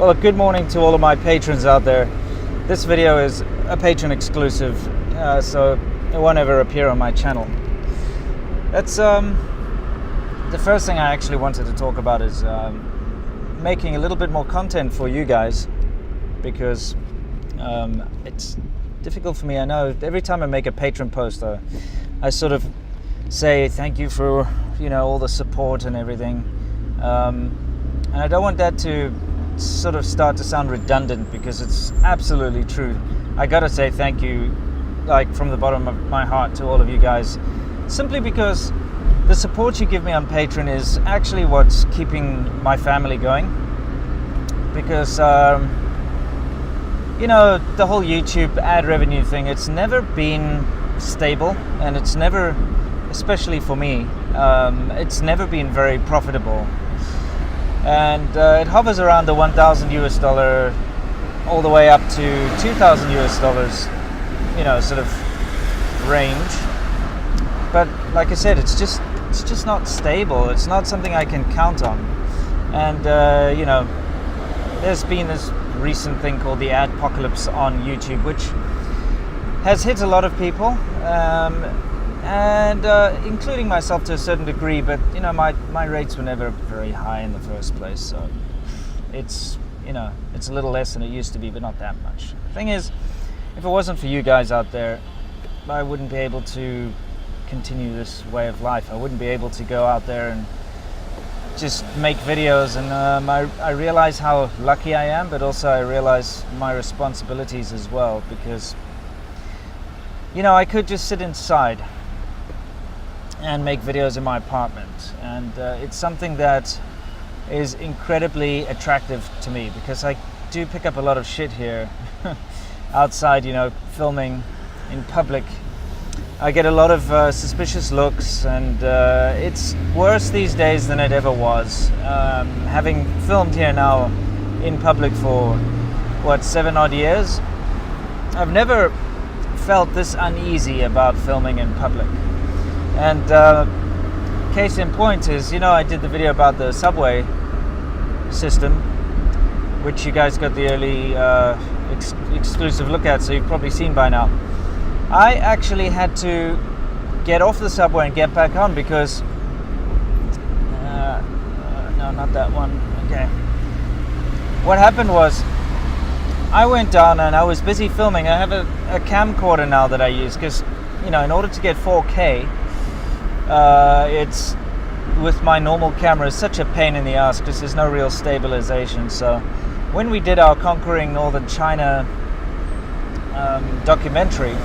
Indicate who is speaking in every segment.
Speaker 1: Well, good morning to all of my patrons out there. This video is a patron exclusive, so it won't ever appear on my channel. That's the first thing I actually wanted to talk about is making a little bit more content for you guys, because it's difficult for me. I know every time I make a patron post, I sort of say thank you for all the support and everything, and I don't want that to sort of start to sound redundant, because it's absolutely true. I gotta say thank you, like from the bottom of my heart, to all of you guys, simply because the support you give me on Patreon is actually what's keeping my family going. Because the whole YouTube ad revenue thing, it's never been stable, and it's never, especially for me, it's never been very profitable. And it hovers around the $1,000 all the way up to $2,000 sort of range. But like I said, it's just not stable. It's not something I can count on. And there's been this recent thing called the adpocalypse on YouTube, which has hit a lot of people, and including myself to a certain degree, but my rates were never very high in the first place, so it's it's a little less than it used to be, but not that much. The thing is, if it wasn't for you guys out there, I wouldn't be able to continue this way of life. I wouldn't be able to go out there and just make videos, and I realize how lucky I am, but also I realize my responsibilities as well, because I could just sit inside and make videos in my apartment, and it's something that is incredibly attractive to me, because I do pick up a lot of shit here outside, filming in public. I get a lot of suspicious looks, and it's worse these days than it ever was. Having filmed here now in public for 7 odd years, I've never felt this uneasy about filming in public. And case in point is, I did the video about the subway system, which you guys got the early exclusive look at, so you've probably seen by now. I actually had to get off the subway and get back on, because no, not that one. Okay. What happened was, I went down and I was busy filming. I have a camcorder now that I use, because in order to get 4K, it's with my normal camera is such a pain in the ass, because there's no real stabilization. So when we did our Conquering Northern China documentary,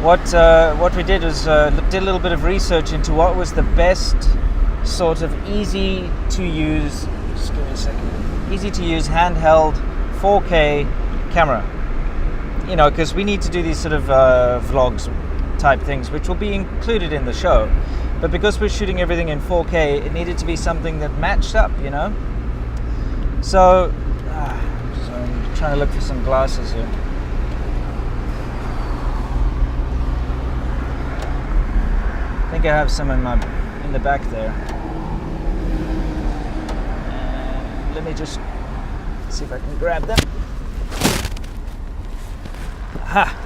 Speaker 1: what we did was did a little bit of research into what was the best sort of easy to use handheld 4K camera, because we need to do these sort of vlogs type things, which will be included in the show. But because we're shooting everything in 4K, it needed to be something that matched up, So, I'm trying to look for some glasses here. I think I have some in the back there. And let me just see if I can grab them. Aha!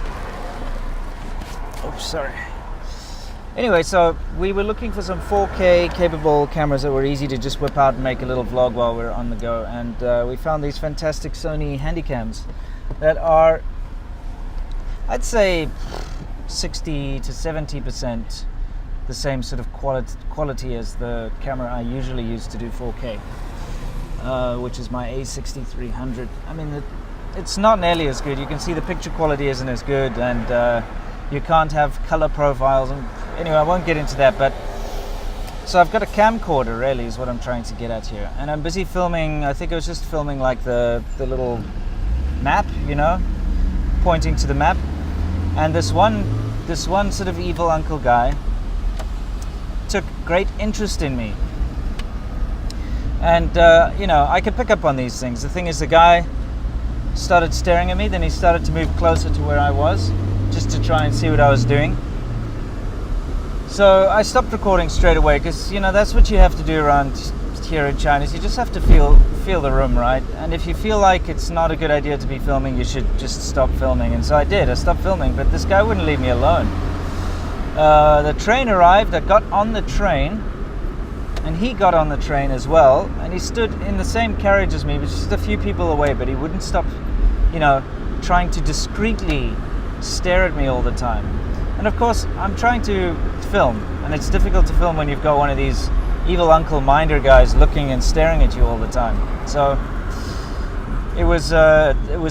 Speaker 1: Oops, sorry. Anyway, so we were looking for some 4K capable cameras that were easy to just whip out and make a little vlog while we're on the go, and we found these fantastic Sony Handycams that are, I'd say, 60 to 70% the same sort of quality as the camera I usually use to do 4K, which is my A6300. I mean, it's not nearly as good. You can see the picture quality isn't as good, and you can't have color profiles. And anyway, I won't get into that. But so I've got a camcorder, really, is what I'm trying to get at here, and I'm busy filming. I think I was just filming like the little map, pointing to the map. And this one sort of evil uncle guy took great interest in me, and I could pick up on these things. The thing is, the guy started staring at me, then he started to move closer to where I was, just to try and see what I was doing. So I stopped recording straight away, because that's what you have to do around here in China is you just have to feel the room, right? And if you feel like it's not a good idea to be filming, you should just stop filming. And so I did. I stopped filming, but this guy wouldn't leave me alone. The train arrived. I got on the train, and he got on the train as well. And he stood in the same carriage as me, but just a few people away. But he wouldn't stop, trying to discreetly stare at me all the time. And of course, I'm trying to film, and it's difficult to film when you've got one of these evil Uncle Minder guys looking and staring at you all the time. So it was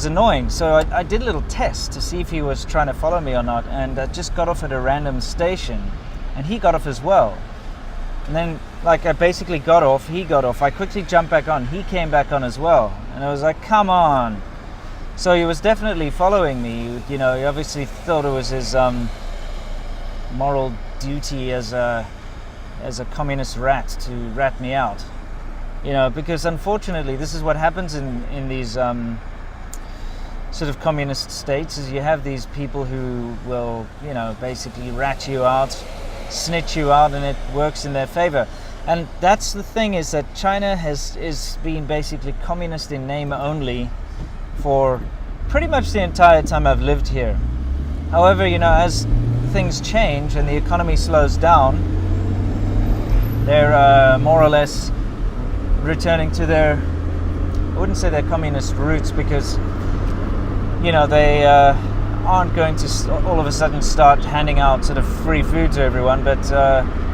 Speaker 1: annoying. So I did a little test to see if he was trying to follow me or not, and I just got off at a random station, and he got off as well. And then, I basically got off, he got off, I quickly jumped back on, he came back on as well, and I was like, come on. So he was definitely following me. He obviously thought it was his moral duty as a communist rat to rat me out, because unfortunately this is what happens in these sort of communist states, is you have these people who will basically rat you out, snitch you out, and it works in their favor. And that's the thing, is that China is been basically communist in name only for pretty much the entire time I've lived here. However, as things change and the economy slows down, they're more or less returning to their, I wouldn't say their communist roots, because they aren't going to all of a sudden start handing out sort of free food to everyone, but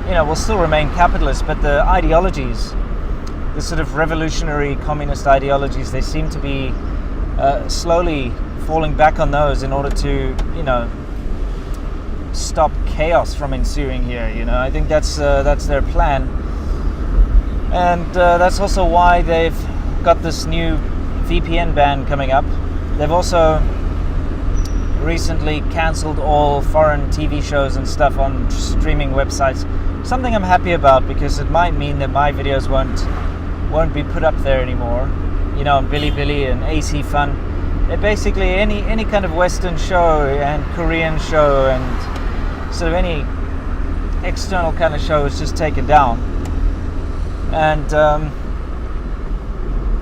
Speaker 1: we'll still remain capitalist. But the ideologies, the sort of revolutionary communist ideologies, they seem to be slowly falling back on those in order to stop chaos from ensuing here. I think that's their plan, and that's also why they've got this new VPN ban coming up. They've also recently cancelled all foreign TV shows and stuff on streaming websites. Something I'm happy about, because it might mean that my videos won't be put up there anymore. On Bilibili and AC Fun. They're basically any kind of Western show and Korean show and sort of any external kind of show is just taken down. And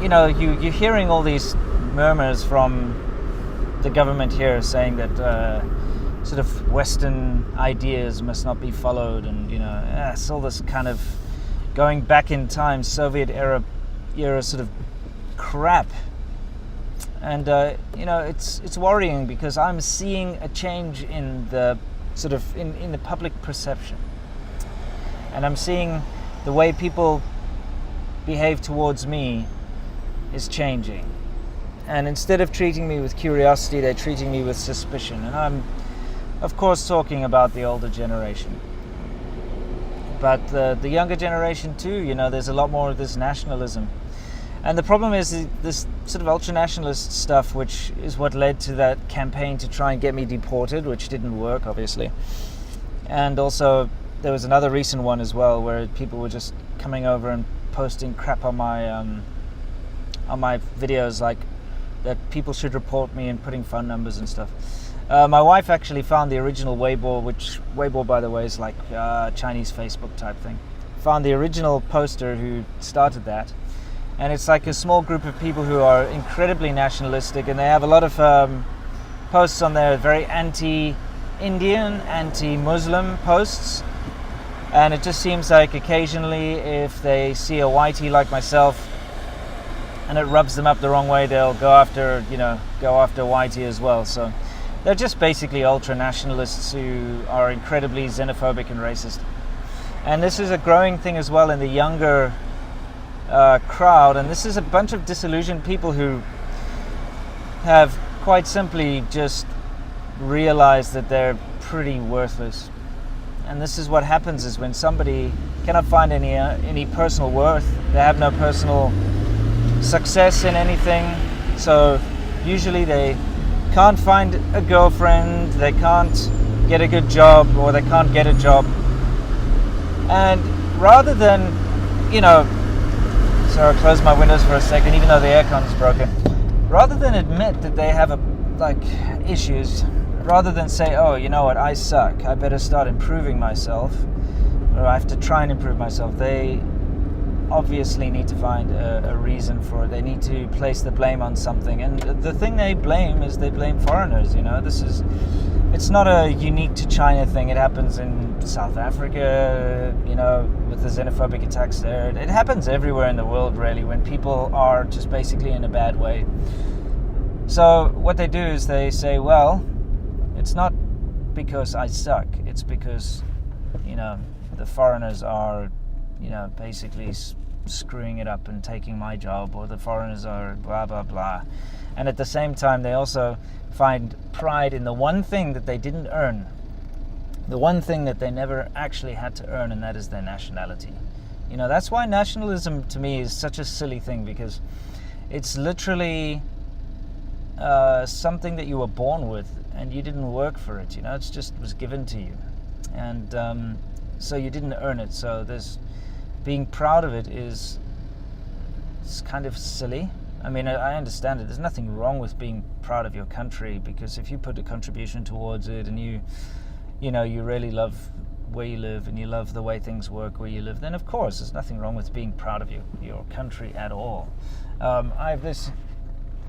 Speaker 1: you're hearing all these murmurs from the government here saying that sort of Western ideas must not be followed, and it's all this kind of going back in time, Soviet era sort of crap. And it's worrying, because I'm seeing a change in the sort of in the public perception, and I'm seeing the way people behave towards me is changing. And instead of treating me with curiosity, they're treating me with suspicion. And I'm, of course, talking about the older generation. But the younger generation too, there's a lot more of this nationalism. And the problem is this sort of ultra-nationalist stuff, which is what led to that campaign to try and get me deported, which didn't work, obviously. And also, there was another recent one as well, where people were just coming over and posting crap on my videos, like that people should report me and putting phone numbers and stuff. My wife actually found the original Weibo, which Weibo, by the way, is like Chinese Facebook type thing. Found the original poster who started that. And it's like a small group of people who are incredibly nationalistic, and they have a lot of posts on there, very anti-Indian, anti-Muslim posts. And it just seems like occasionally, if they see a whitey like myself and it rubs them up the wrong way, they'll go after whitey as well. So they're just basically ultra-nationalists who are incredibly xenophobic and racist. And this is a growing thing as well in the younger crowd, and this is a bunch of disillusioned people who have quite simply just realized that they're pretty worthless. And this is what happens, is when somebody cannot find any personal worth, they have no personal success in anything, so usually they can't find a girlfriend, they can't get a good job, or they can't get a job. And rather than, so I'll close my windows for a second, even though the aircon is broken. Rather than admit that they have issues, rather than say, oh, you know what, I suck, I better start improving myself, or I have to try and improve myself, they obviously need to find a reason for it. They need to place the blame on something, and the thing they blame is they blame foreigners. It's not a unique to China thing. It happens in South Africa, with the xenophobic attacks there. It happens everywhere in the world, really, when people are just basically in a bad way. So what they do is they say, well, it's not because I suck. It's because, the foreigners are, basically screwing it up and taking my job, or the foreigners are blah, blah, blah. And at the same time, they also find pride in the one thing that they didn't earn, the one thing that they never actually had to earn, and that is their nationality. That's why nationalism to me is such a silly thing, because it's literally something that you were born with and you didn't work for it. It's just was given to you, and so you didn't earn it. So being proud of it's kind of silly. I mean, I understand it. There's nothing wrong with being proud of your country, because if you put a contribution towards it and you really love where you live and you love the way things work where you live, then of course there's nothing wrong with being proud of your country at all. I have this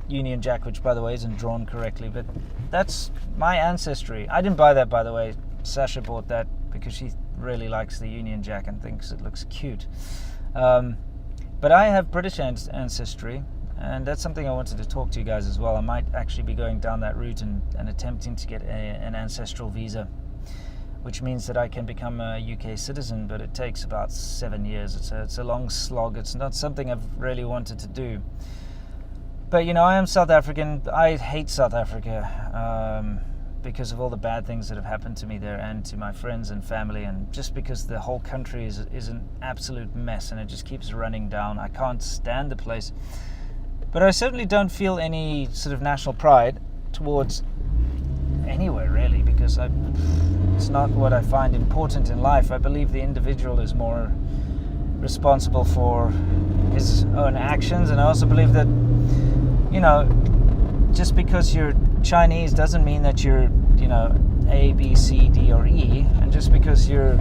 Speaker 1: Union Jack, which by the way isn't drawn correctly, but that's my ancestry. I didn't buy that, by the way. Sasha bought that because she really likes the Union Jack and thinks it looks cute. But I have British ancestry, and that's something I wanted to talk to you guys as well. I might actually be going down that route and attempting to get an ancestral visa, which means that I can become a UK citizen, but it takes about 7 years. It's a long slog. It's not something I've really wanted to do. But, I am South African. I hate South Africa because of all the bad things that have happened to me there and to my friends and family, and just because the whole country is an absolute mess and it just keeps running down. I can't stand the place. But I certainly don't feel any sort of national pride towards anywhere, really, because it's not what I find important in life. I believe the individual is more responsible for his own actions, and I also believe that, just because you're Chinese doesn't mean that you're, A, B, C, D, or E, and just because you're,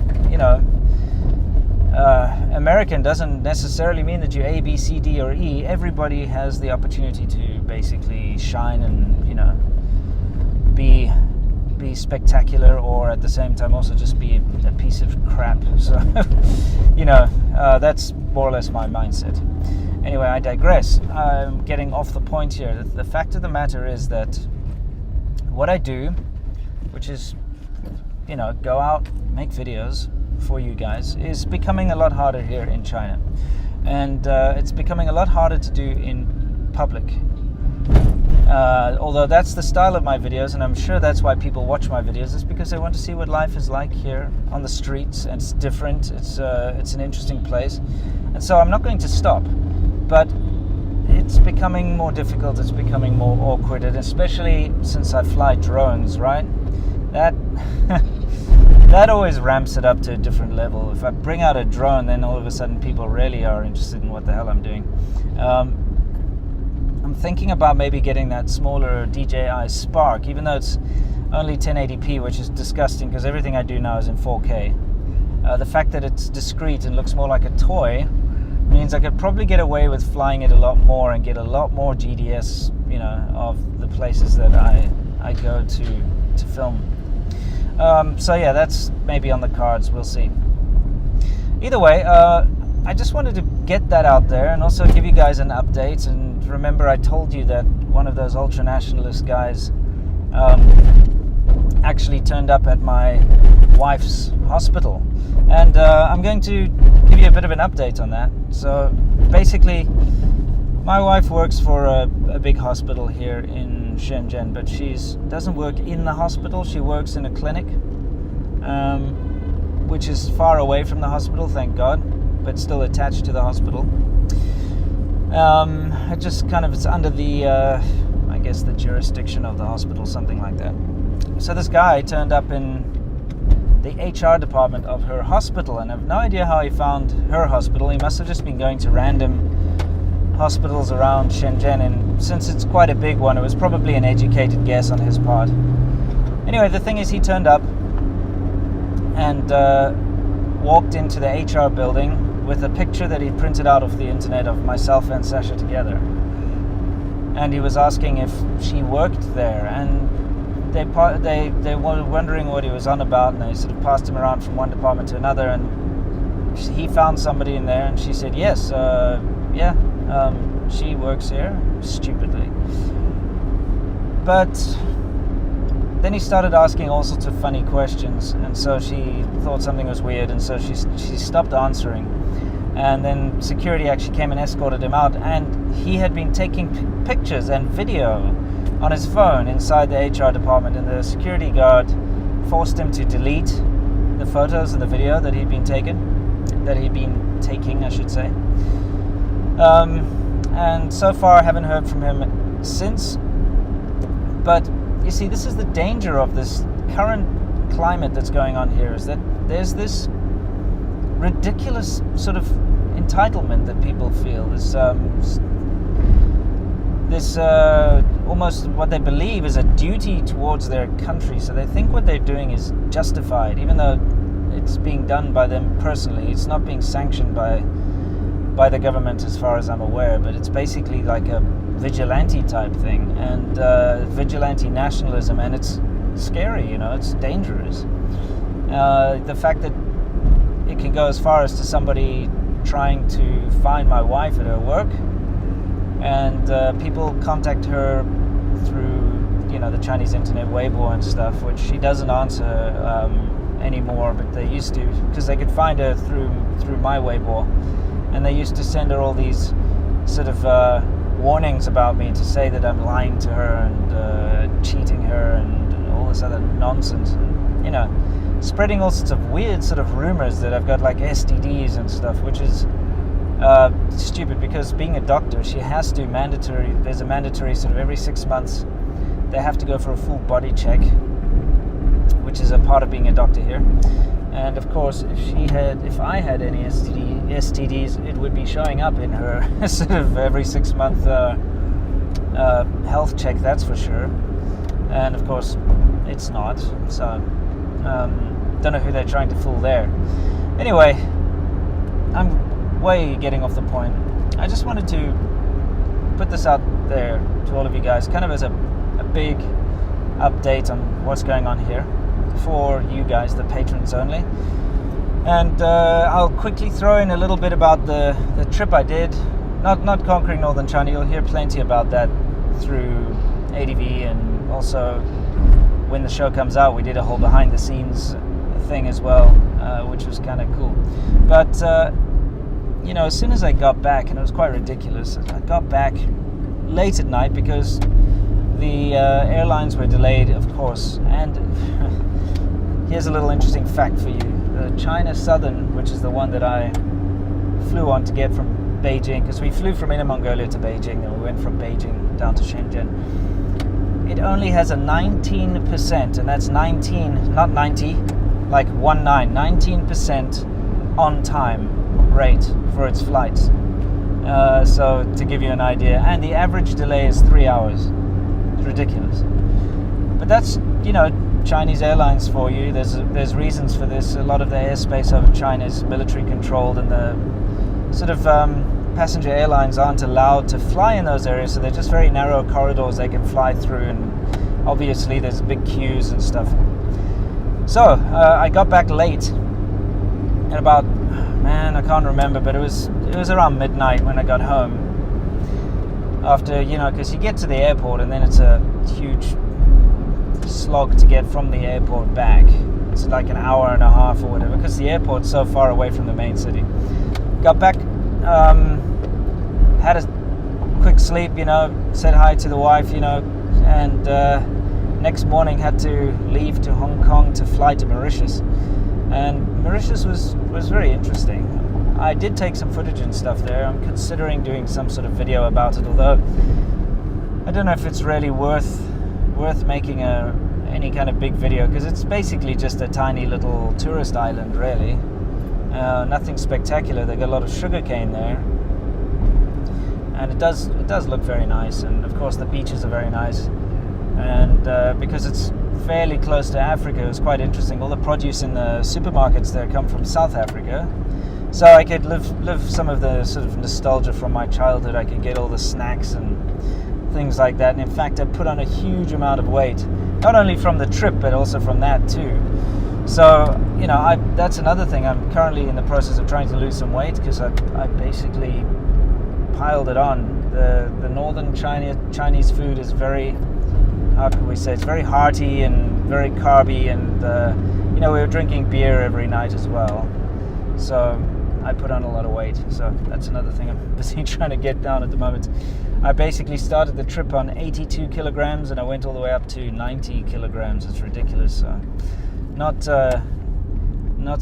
Speaker 1: American doesn't necessarily mean that you're A, B, C, D, or E. Everybody has the opportunity to basically shine and, be spectacular, or at the same time also just be a piece of crap. So, that's more or less my mindset. Anyway, I digress. I'm getting off the point here. The fact of the matter is that what I do, which is, go out, make videos for you guys, is becoming a lot harder here in China. And it's becoming a lot harder to do in public. Although that's the style of my videos, and I'm sure that's why people watch my videos, is because they want to see what life is like here on the streets, and it's different. It's an interesting place, and so I'm not going to stop. But it's becoming more difficult. It's becoming more awkward, and especially since I fly drones, right? That always ramps it up to a different level. If I bring out a drone, then all of a sudden people really are interested in what the hell I'm doing. I'm thinking about maybe getting that smaller DJI Spark, even though it's only 1080p, which is disgusting because everything I do now is in 4K. The fact that it's discreet and looks more like a toy means I could probably get away with flying it a lot more and get a lot more GDS, of the places that I go to film. So yeah, that's maybe on the cards. We'll see. Either way, I just wanted to get that out there and also give you guys an update. And remember, I told you that one of those ultra-nationalist guys actually turned up at my wife's hospital. And I'm going to give you a bit of an update on that. So basically, my wife works for a big hospital here in Shenzhen, but she doesn't work in the hospital. She works in a clinic, which is far away from the hospital, thank God, but still attached to the hospital. It just kind of, it's under the, I guess, the jurisdiction of the hospital, something like that. So this guy turned up in the HR department of her hospital, and I have no idea how he found her hospital. He must have just been going to random hospitals around Shenzhen, and since it's quite a big one, it was probably an educated guess on his part. Anyway, the thing is, he turned up and walked into the HR building with a picture that he printed out of the internet of myself and Sasha together. And he was asking if she worked there, and they were wondering what he was on about, and they sort of passed him around from one department to another, and he found somebody in there, and she said, yes, she works here, stupidly. But then he started asking all sorts of funny questions, and so she thought something was weird, and so she stopped answering. And then security actually came and escorted him out, and he had been taking pictures and video on his phone inside the HR department, and the security guard forced him to delete the photos and the video that he'd been taking, I should say. And so far I haven't heard from him since. But you see, this is the danger of this current climate that's going on here, is that there's this ridiculous sort of entitlement that people feel. This almost what they believe is a duty towards their country. So they think what they're doing is justified, even though it's being done by them personally. It's not being sanctioned by the government as far as I'm aware, but it's basically like a vigilante type thing, and vigilante nationalism, and it's scary, it's dangerous. The fact that it can go as far as to somebody trying to find my wife at her work, and people contact her through the Chinese internet Weibo and stuff, which she doesn't answer anymore, but they used to, because they could find her through my Weibo, and they used to send her all these sort of warnings about me to say that I'm lying to her and cheating her and all this other nonsense, and, spreading all sorts of weird sort of rumors that I've got like STDs and stuff, which is stupid, because being a doctor, there's a mandatory sort of every 6 months they have to go for a full body check, which is a part of being a doctor here. And of course, if I had any STDs, it would be showing up in her sort of every 6 month health check, that's for sure. And of course, it's not. So, don't know who they're trying to fool there. Anyway, I'm way getting off the point. I just wanted to put this out there to all of you guys, kind of as a big update on what's going on here for you guys, the patrons only. And I'll quickly throw in a little bit about the trip I did, not conquering northern China. You'll hear plenty about that through ADV, and also when the show comes out, we did a whole behind the scenes thing as well, which was kind of cool. But as soon as I got back, and it was quite ridiculous, I got back late at night because the airlines were delayed, of course. And here's a little interesting fact for you. The China Southern, which is the one that I flew on to get from Beijing, because we flew from Inner Mongolia to Beijing, and we went from Beijing down to Shenzhen. It only has a 19%, and that's 19, not 90, like 19% on time rate for its flights. So to give you an idea, and the average delay is 3 hours. It's ridiculous. But that's, Chinese airlines for you. There's reasons for this. A lot of the airspace over China is military controlled, and the sort of passenger airlines aren't allowed to fly in those areas, so they're just very narrow corridors they can fly through, and obviously there's big queues and stuff. So I got back late, and about, I can't remember, but it was around midnight when I got home. After, because you get to the airport and then it's a huge slog to get from the airport back. It's like an hour and a half or whatever, because the airport's so far away from the main city. Got back, had a quick sleep, said hi to the wife, and next morning had to leave to Hong Kong to fly to Mauritius. And Mauritius was very interesting. I did take some footage and stuff there. I'm considering doing some sort of video about it, although I don't know if it's really worth making any kind of big video, because it's basically just a tiny little tourist island, really. Nothing spectacular. They got a lot of sugarcane there, and it does look very nice. And of course the beaches are very nice. And because it's fairly close to Africa, it was quite interesting. All the produce in the supermarkets there come from South Africa, so I could live some of the sort of nostalgia from my childhood. I could get all the snacks and things like that. And in fact, I put on a huge amount of weight, not only from the trip, but also from that too. So, you know, that's another thing. I'm currently in the process of trying to lose some weight because I basically piled it on. The northern Chinese food is very, how can we say, it's very hearty and very carby, and you know, we were drinking beer every night as well. So I put on a lot of weight. So that's another thing I'm busy trying to get down at the moment. I basically started the trip on 82 kilograms and I went all the way up to 90 kilograms. It's ridiculous. So not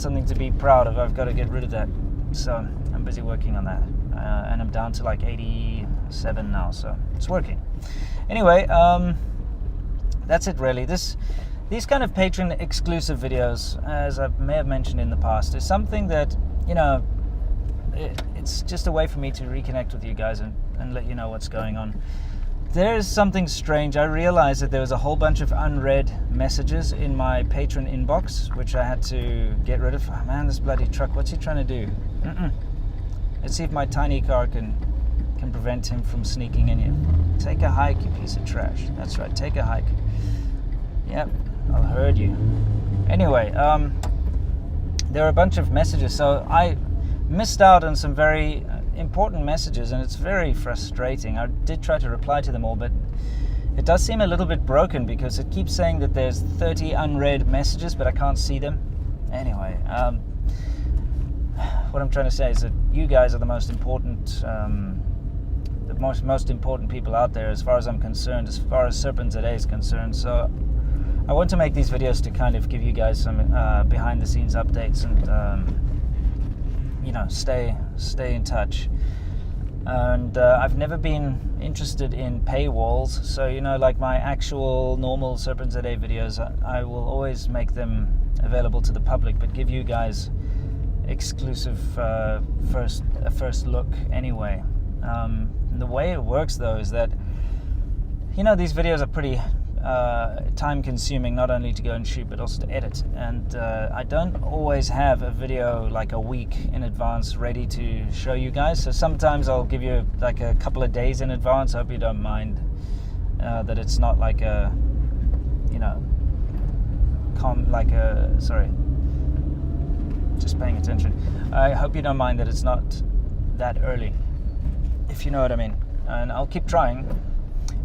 Speaker 1: something to be proud of. I've got to get rid of that. So I'm busy working on that. And I'm down to like 87 now, so it's working. Anyway, that's it really. These kind of patron exclusive videos, as I may have mentioned in the past, is something that, you know, it's just a way for me to reconnect with you guys and let you know what's going on. There's something strange. I realized that there was a whole bunch of unread messages in my patron inbox, which I had to get rid of. Oh man, this bloody truck, what's he trying to do? Let's see if my tiny car can prevent him from sneaking in here. Take a hike, you piece of trash. That's right, take a hike. Yep, I'll herd you. Anyway, there are a bunch of messages, so I missed out on some very important messages, and it's very frustrating. I did try to reply to them all, but it does seem a little bit broken because it keeps saying that there's 30 unread messages, but I can't see them. Anyway, what I'm trying to say is that you guys are the most important, most important people out there, as far as I'm concerned, as far as SerpentZA is concerned. So I want to make these videos to kind of give you guys some behind the scenes updates and you know, stay in touch. And I've never been interested in paywalls, so you know, like my actual normal SerpentZA videos, I will always make them available to the public, but give you guys exclusive first look anyway. The way it works though is that, you know, these videos are pretty time consuming, not only to go and shoot but also to edit, and I don't always have a video like a week in advance ready to show you guys. So sometimes I'll give you like a couple of days in advance. I hope you don't mind that it's not like a, you know, sorry, just paying attention. I hope you don't mind that it's not that early, if you know what I mean. And I'll keep trying,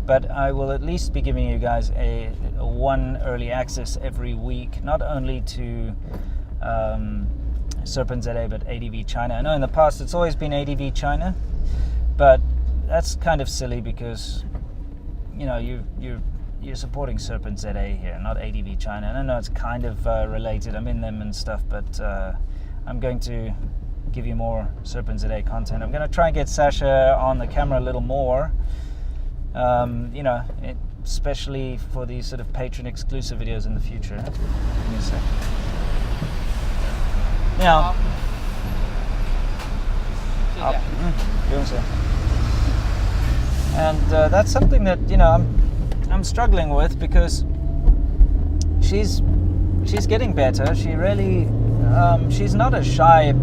Speaker 1: but I will at least be giving you guys a one early access every week, not only to SerpentZA but ADV China. I know in the past it's always been ADV China, but that's kind of silly because, you know, you're supporting SerpentZA here, not ADV China. And I know it's kind of related, I'm in them and stuff, but I'm going to give you more SerpentZA content. I'm going to try and get Sasha on the camera a little more, you know, especially for these sort of patron exclusive videos in the future. Give me a sec. Now, and that's something that, you know, I'm struggling with, because she's getting better. She really she's not a shy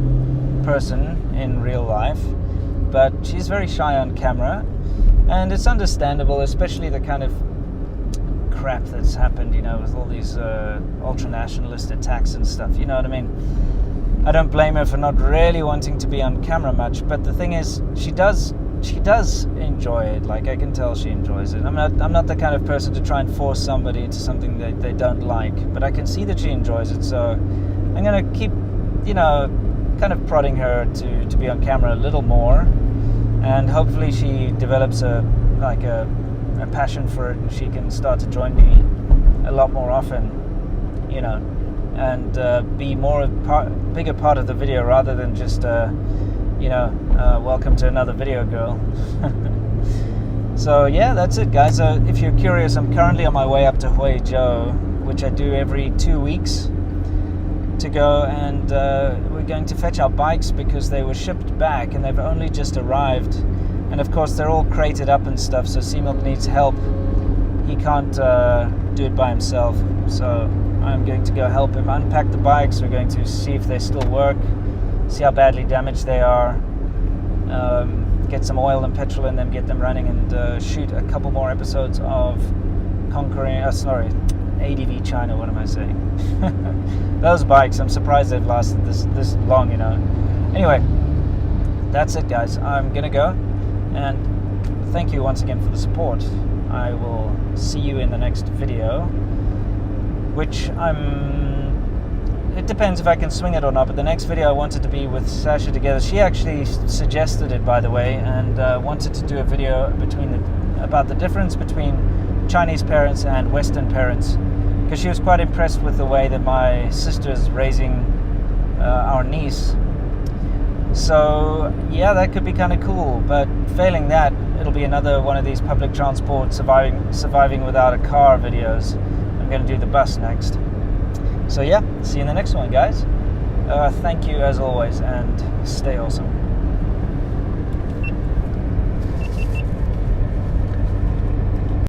Speaker 1: person in real life, but she's very shy on camera, and it's understandable, especially the kind of crap that's happened, you know, with all these ultra-nationalist attacks and stuff, you know what I mean? I don't blame her for not really wanting to be on camera much, but the thing is, she does enjoy it. Like, I can tell she enjoys it. I'm not the kind of person to try and force somebody into something that they don't like, but I can see that she enjoys it, so I'm gonna keep, you know, kind of prodding her to be on camera a little more, and hopefully she develops a passion for it, and she can start to join me a lot more often, you know, and be bigger part of the video, rather than just you know, welcome to another video girl. So yeah, that's it guys. If you're curious, I'm currently on my way up to Huizhou, which I do every 2 weeks, to go, and we're going to fetch our bikes because they were shipped back and they've only just arrived, and of course they're all crated up and stuff, so Seamilk needs help. He can't do it by himself, so I'm going to go help him unpack the bikes. We're going to see if they still work, see how badly damaged they are, get some oil and petrol in them, get them running, and shoot a couple more episodes of ADV China. What am I saying? Those bikes, I'm surprised they've lasted this long, you know. Anyway, that's it, guys. I'm gonna go, and thank you once again for the support. I will see you in the next video, which it depends if I can swing it or not, but the next video I wanted to be with Sasha together. She actually suggested it, by the way, and wanted to do a video about the difference between Chinese parents and Western parents, because she was quite impressed with the way that my sister's raising our niece. So yeah, that could be kind of cool, but failing that, it'll be another one of these public transport surviving without a car videos. I'm going to do the bus next. So yeah, see you in the next one, guys. Thank you as always, and stay awesome.